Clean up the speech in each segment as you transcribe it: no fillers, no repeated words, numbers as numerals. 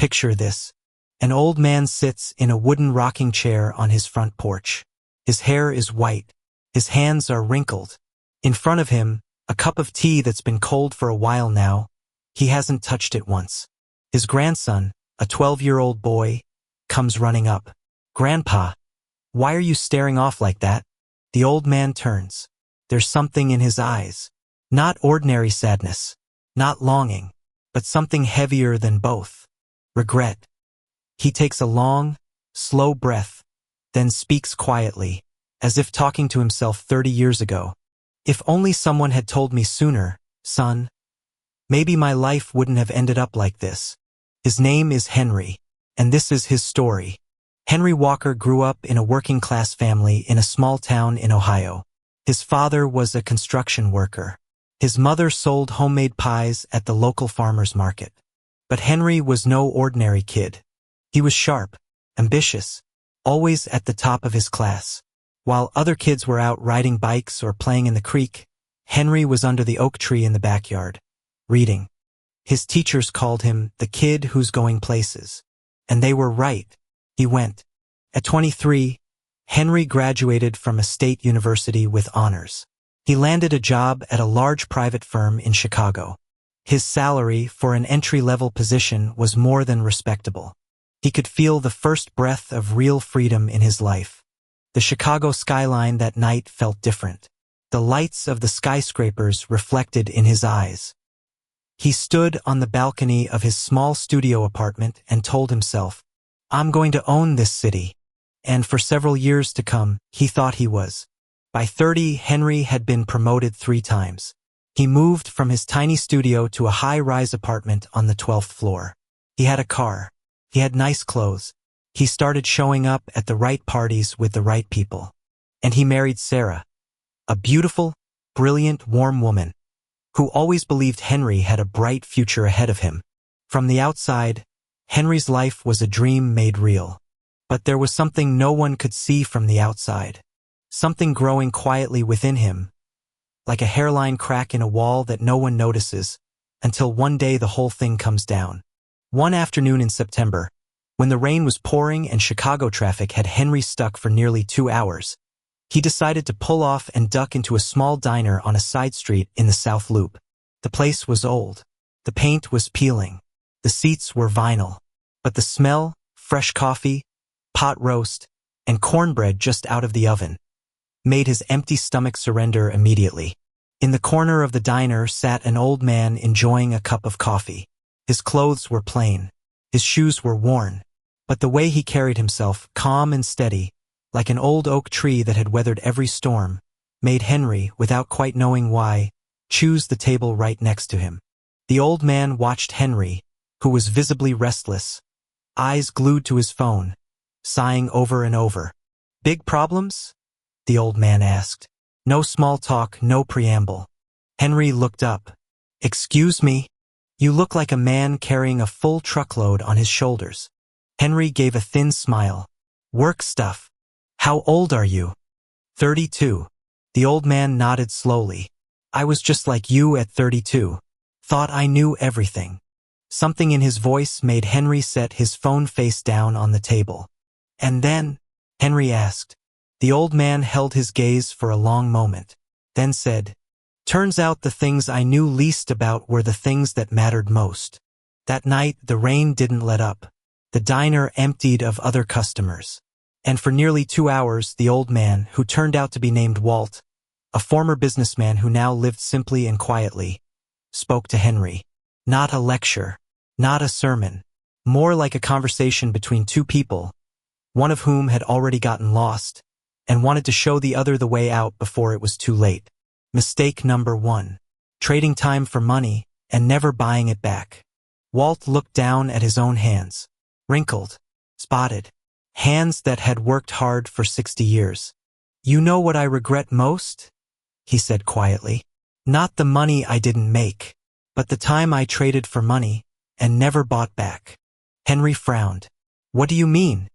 Picture this. An old man sits in a wooden rocking chair on his front porch. His hair is white. His hands are wrinkled. In front of him, a cup of tea that's been cold for a while now. He hasn't touched it once. His grandson, a 12-year-old boy, comes running up. "Grandpa, why are you staring off like that?" The old man turns. There's something in his eyes. Not ordinary sadness, not longing, but something heavier than both. Regret. He takes a long, slow breath, then speaks quietly, as if talking to himself 30 years ago. "If only someone had told me sooner, son. Maybe my life wouldn't have ended up like this." His name is Henry, and this is his story. Henry Walker grew up in a working-class family in a small town in Ohio. His father was a construction worker. His mother sold homemade pies at the local farmer's market. But Henry was no ordinary kid. He was sharp, ambitious, always at the top of his class. While other kids were out riding bikes or playing in the creek, Henry was under the oak tree in the backyard, reading. His teachers called him the kid who's going places. And they were right. He went. At 23, Henry graduated from a state university with honors. He landed a job at a large private firm in Chicago. His salary for an entry-level position was more than respectable. He could feel the first breath of real freedom in his life. The Chicago skyline that night felt different. The lights of the skyscrapers reflected in his eyes. He stood on the balcony of his small studio apartment and told himself, "I'm going to own this city." And for several years to come, he thought he was. By 30, Henry had been promoted 3 times. He moved from his tiny studio to a high-rise apartment on the 12th floor. He had a car. He had nice clothes. He started showing up at the right parties with the right people. And he married Sarah, a beautiful, brilliant, warm woman, who always believed Henry had a bright future ahead of him. From the outside, Henry's life was a dream made real. But there was something no one could see from the outside. Something growing quietly within him, like a hairline crack in a wall that no one notices, until one day the whole thing comes down. One afternoon in September, when the rain was pouring and Chicago traffic had Henry stuck for nearly 2 hours, he decided to pull off and duck into a small diner on a side street in the South Loop. The place was old. The paint was peeling. The seats were vinyl. But the smell, fresh coffee, pot roast, and cornbread just out of the oven, made his empty stomach surrender immediately. In the corner of the diner sat an old man enjoying a cup of coffee. His clothes were plain. His shoes were worn. But the way he carried himself, calm and steady, like an old oak tree that had weathered every storm, made Henry, without quite knowing why, choose the table right next to him. The old man watched Henry, who was visibly restless, eyes glued to his phone, sighing over and over. "Big problems?" the old man asked. No small talk, no preamble. Henry looked up. "Excuse me? You look like a man carrying a full truckload on his shoulders." Henry gave a thin smile. "Work stuff. How old are you?" 32. The old man nodded slowly. "I was just like you at 32. Thought I knew everything." Something in his voice made Henry set his phone face down on the table. "And then?" Henry asked. The old man held his gaze for a long moment, then said, "Turns out the things I knew least about were the things that mattered most." That night, the rain didn't let up. The diner emptied of other customers. And for nearly 2 hours, the old man, who turned out to be named Walt, a former businessman who now lived simply and quietly, spoke to Henry. Not a lecture, not a sermon, more like a conversation between 2 people, one of whom had already gotten lost, and wanted to show the other the way out before it was too late. Mistake number 1. Trading time for money and never buying it back. Walt looked down at his own hands. Wrinkled, spotted, hands that had worked hard for 60 years. "You know what I regret most?" he said quietly. "Not the money I didn't make, but the time I traded for money and never bought back." Henry frowned. "What do you mean?"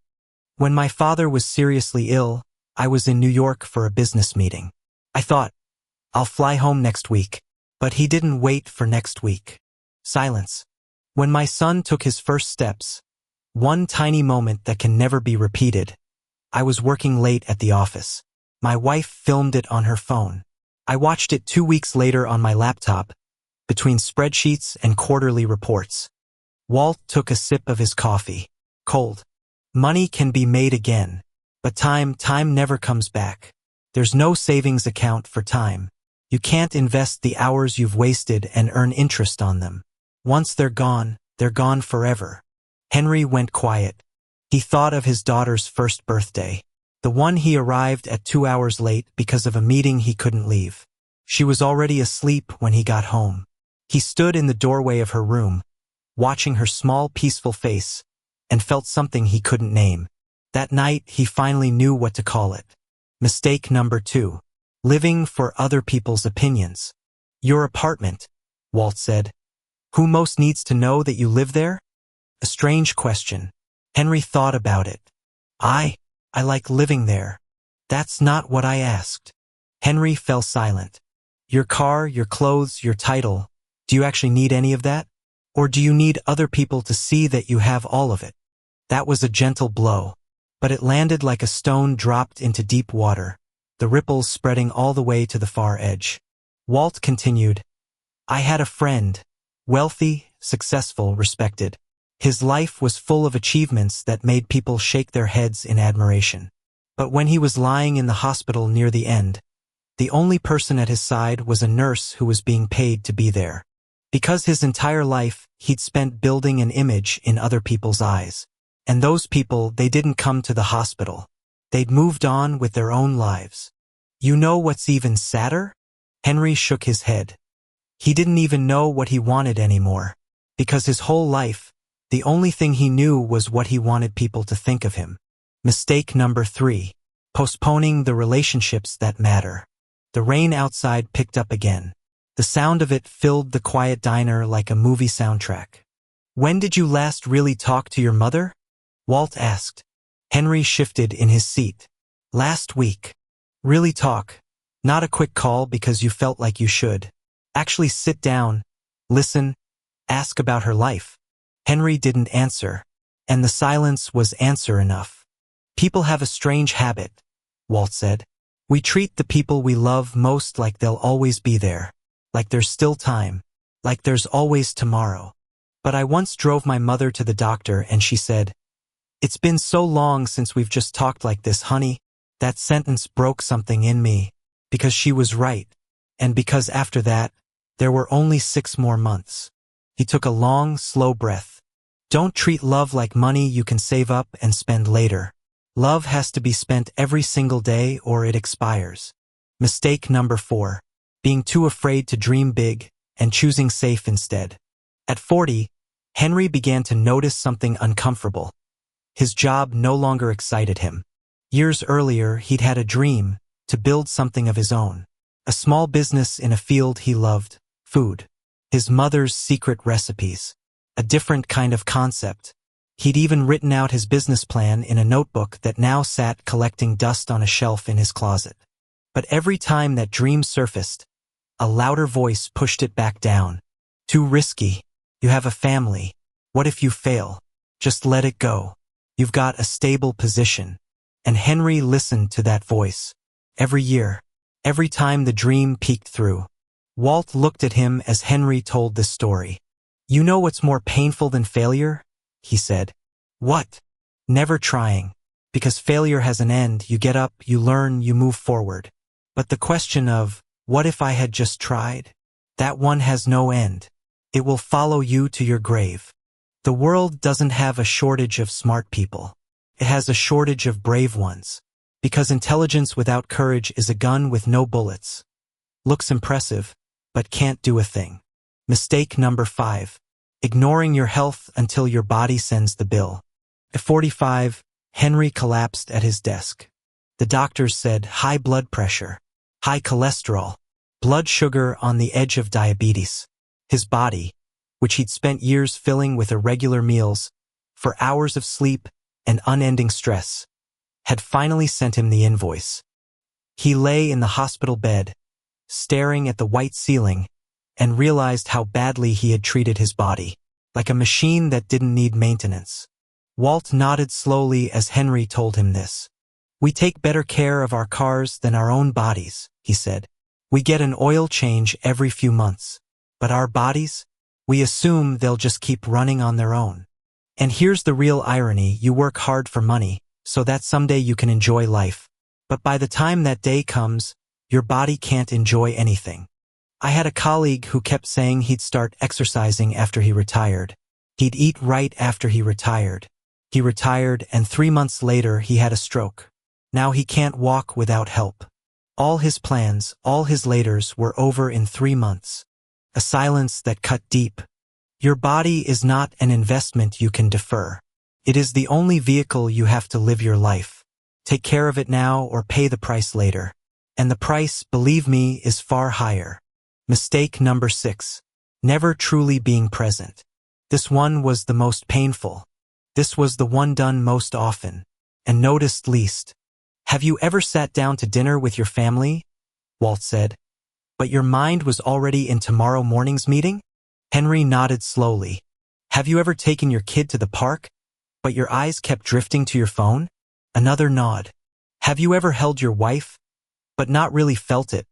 "When my father was seriously ill, I was in New York for a business meeting. I thought, I'll fly home next week, but he didn't wait for next week." Silence. When my son took his first steps, one tiny moment that can never be repeated, I was working late at the office. My wife filmed it on her phone. I watched it 2 weeks later on my laptop, between spreadsheets and quarterly reports. Walt took a sip of his coffee. Cold. Money can be made again, but time never comes back. There's no savings account for time. You can't invest the hours you've wasted and earn interest on them. Once they're gone forever. Henry went quiet. He thought of his daughter's first birthday, the one he arrived at 2 hours late because of a meeting he couldn't leave. She was already asleep when he got home. He stood in the doorway of her room, watching her small, peaceful face, and felt something he couldn't name. That night, he finally knew what to call it. Mistake number 2. Living for other people's opinions. Your apartment, Walt said. Who most needs to know that you live there? A strange question. Henry thought about it. I like living there. That's not what I asked. Henry fell silent. Your car, your clothes, your title, do you actually need any of that? Or do you need other people to see that you have all of it? That was a gentle blow, but it landed like a stone dropped into deep water, the ripples spreading all the way to the far edge. Walt continued, I had a friend, wealthy, successful, respected. His life was full of achievements that made people shake their heads in admiration. But when he was lying in the hospital near the end, the only person at his side was a nurse who was being paid to be there. Because his entire life, he'd spent building an image in other people's eyes. And those people, they didn't come to the hospital. They'd moved on with their own lives. You know what's even sadder? Henry shook his head. He didn't even know what he wanted anymore. Because his whole life, the only thing he knew was what he wanted people to think of him. Mistake number 3. Postponing the relationships that matter. The rain outside picked up again. The sound of it filled the quiet diner like a movie soundtrack. When did you last really talk to your mother? Walt asked. Henry shifted in his seat. Last week. Really talk. Not a quick call because you felt like you should. Actually sit down, listen, ask about her life. Henry didn't answer, and the silence was answer enough. People have a strange habit, Walt said. We treat the people we love most like they'll always be there, like there's still time, like there's always tomorrow. But I once drove my mother to the doctor and she said, It's been so long since we've just talked like this, honey. That sentence broke something in me, because she was right, and because after that, there were only 6 more months. He took a long, slow breath. Don't treat love like money you can save up and spend later. Love has to be spent every single day or it expires. Mistake number 4. Being too afraid to dream big and choosing safe instead. At 40, Henry began to notice something uncomfortable. His job no longer excited him. Years earlier, he'd had a dream to build something of his own. A small business in a field he loved, food. His mother's secret recipes. A different kind of concept. He'd even written out his business plan in a notebook that now sat collecting dust on a shelf in his closet. But every time that dream surfaced, a louder voice pushed it back down. Too risky. You have a family. What if you fail? Just let it go. You've got a stable position. And Henry listened to that voice. Every year. Every time the dream peeked through. Walt looked at him as Henry told this story. You know what's more painful than failure? He said. What? Never trying. Because failure has an end, you get up, you learn, you move forward. But the question of, what if I had just tried? That one has no end. It will follow you to your grave. The world doesn't have a shortage of smart people. It has a shortage of brave ones. Because intelligence without courage is a gun with no bullets. Looks impressive, but can't do a thing. Mistake number 5. Ignoring your health until your body sends the bill. At 45, Henry collapsed at his desk. The doctors said high blood pressure, high cholesterol, blood sugar on the edge of diabetes. His body, which he'd spent years filling with irregular meals, for hours of sleep and unending stress, had finally sent him the invoice. He lay in the hospital bed, staring at the white ceiling, and realized how badly he had treated his body. like a machine that didn't need maintenance. Walt nodded slowly as Henry told him this. We take better care of our cars than our own bodies, he said. We get an oil change every few months. But our bodies? We assume they'll just keep running on their own. And here's the real irony, you work hard for money, so that someday you can enjoy life. But by the time that day comes, your body can't enjoy anything. I had a colleague who kept saying he'd start exercising after he retired. He'd eat right after he retired. He retired, and 3 months later he had a stroke. Now he can't walk without help. All his plans, all his laters were over in 3 months. A silence that cut deep. Your body is not an investment you can defer. It is the only vehicle you have to live your life. Take care of it now or pay the price later. And the price, believe me, is far higher. Mistake number 6. Never truly being present. This one was the most painful. This was the one done most often, and noticed least. Have you ever sat down to dinner with your family? Walt said. But your mind was already in tomorrow morning's meeting? Henry nodded slowly. Have you ever taken your kid to the park, but your eyes kept drifting to your phone? Another nod. Have you ever held your wife, but not really felt it,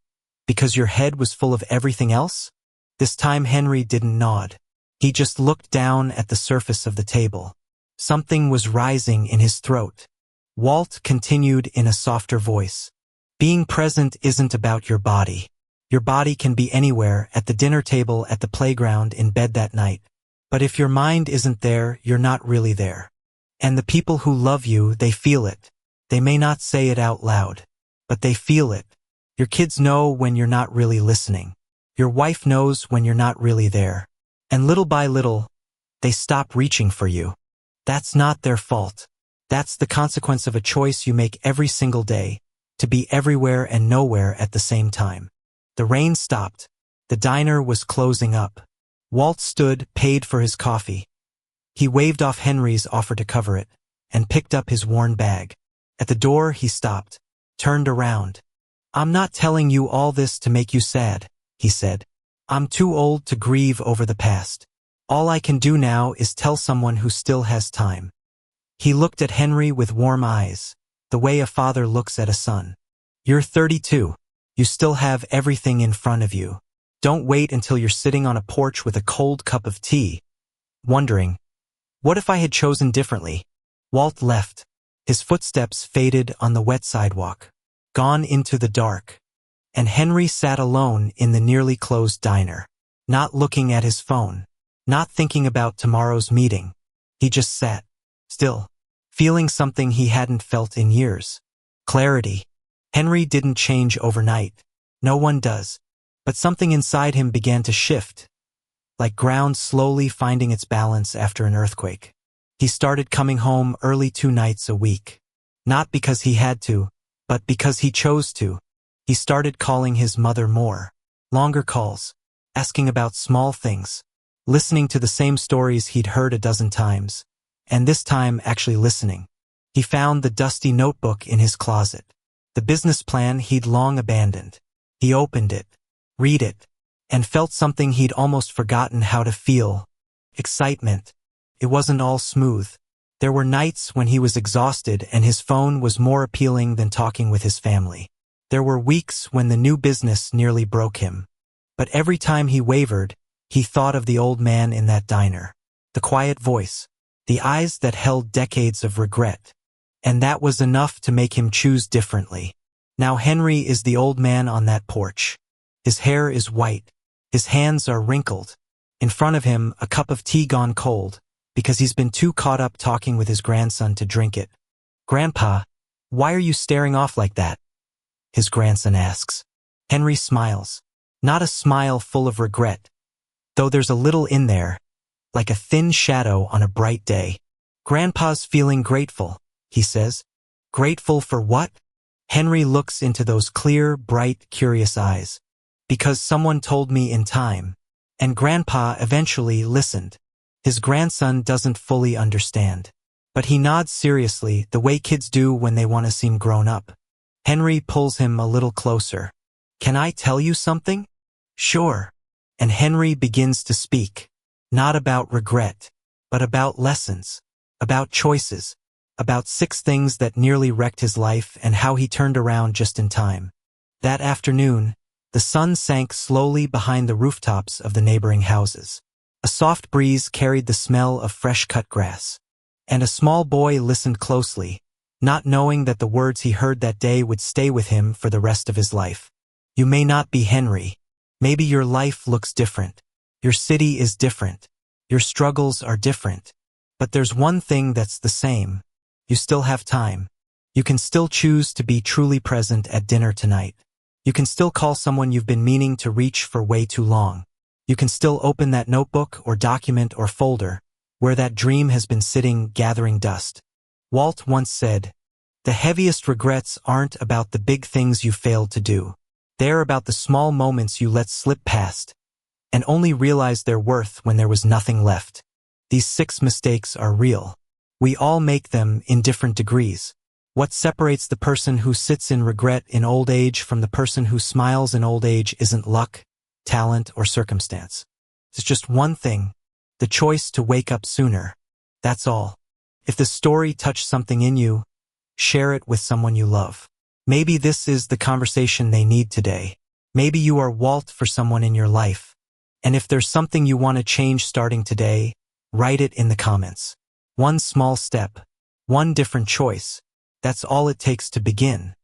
because your head was full of everything else? This time Henry didn't nod. He just looked down at the surface of the table. Something was rising in his throat. Walt continued in a softer voice. Being present isn't about your body. Your body can be anywhere, at the dinner table, at the playground, in bed that night. But if your mind isn't there, you're not really there. And the people who love you, they feel it. They may not say it out loud, but they feel it. Your kids know when you're not really listening. Your wife knows when you're not really there. And little by little, they stop reaching for you. That's not their fault. That's the consequence of a choice you make every single day, to be everywhere and nowhere at the same time. The rain stopped. The diner was closing up. Walt stood, paid for his coffee. He waved off Henry's offer to cover it, and picked up his worn bag. At the door he stopped, turned around. I'm not telling you all this to make you sad, he said. I'm too old to grieve over the past. All I can do now is tell someone who still has time. He looked at Henry with warm eyes, the way a father looks at a son. You're 32. You still have everything in front of you. Don't wait until you're sitting on a porch with a cold cup of tea, wondering, what if I had chosen differently? Walt left. His footsteps faded on the wet sidewalk, gone into the dark. And Henry sat alone in the nearly closed diner, not looking at his phone. Not thinking about tomorrow's meeting. He just sat, still, feeling something he hadn't felt in years. Clarity. Henry didn't change overnight. No one does. But something inside him began to shift, like ground slowly finding its balance after an earthquake. He started coming home early 2 nights a week. Not because he had to, but because he chose to. He started calling his mother more. Longer calls. Asking about small things. Listening to the same stories he'd heard a dozen times, and this time actually listening. He found the dusty notebook in his closet, the business plan he'd long abandoned. He opened it, read it, and felt something he'd almost forgotten how to feel. Excitement. It wasn't all smooth. There were nights when he was exhausted and his phone was more appealing than talking with his family. There were weeks when the new business nearly broke him. But every time he wavered, he thought of the old man in that diner, the quiet voice, the eyes that held decades of regret. And that was enough to make him choose differently. Now Henry is the old man on that porch. His hair is white. His hands are wrinkled. In front of him, a cup of tea gone cold, because he's been too caught up talking with his grandson to drink it. Grandpa, why are you staring off like that? His grandson asks. Henry smiles. Not a smile full of regret, though there's a little in there, like a thin shadow on a bright day. Grandpa's feeling grateful, he says. Grateful for what? Henry looks into those clear, bright, curious eyes. Because someone told me in time. And Grandpa eventually listened. His grandson doesn't fully understand. But he nods seriously, the way kids do when they want to seem grown up. Henry pulls him a little closer. Can I tell you something? Sure. And Henry begins to speak. Not about regret, but about lessons, about choices, about 6 things that nearly wrecked his life and how he turned around just in time. That afternoon, the sun sank slowly behind the rooftops of the neighboring houses. A soft breeze carried the smell of fresh-cut grass, and a small boy listened closely, not knowing that the words he heard that day would stay with him for the rest of his life. You may not be Henry. Maybe your life looks different. Your city is different. Your struggles are different. But there's one thing that's the same. You still have time. You can still choose to be truly present at dinner tonight. You can still call someone you've been meaning to reach for way too long. You can still open that notebook or document or folder where that dream has been sitting gathering dust. Walt once said, "The heaviest regrets aren't about the big things you failed to do. They're about the small moments you let slip past and only realized their worth when there was nothing left." These 6 mistakes are real. We all make them in different degrees. What separates the person who sits in regret in old age from the person who smiles in old age isn't luck, talent, or circumstance. It's just one thing: the choice to wake up sooner. That's all. If the story touched something in you, share it with someone you love. Maybe this is the conversation they need today. Maybe you are Walt for someone in your life. And if there's something you want to change starting today, write it in the comments. One small step, one different choice. That's all it takes to begin.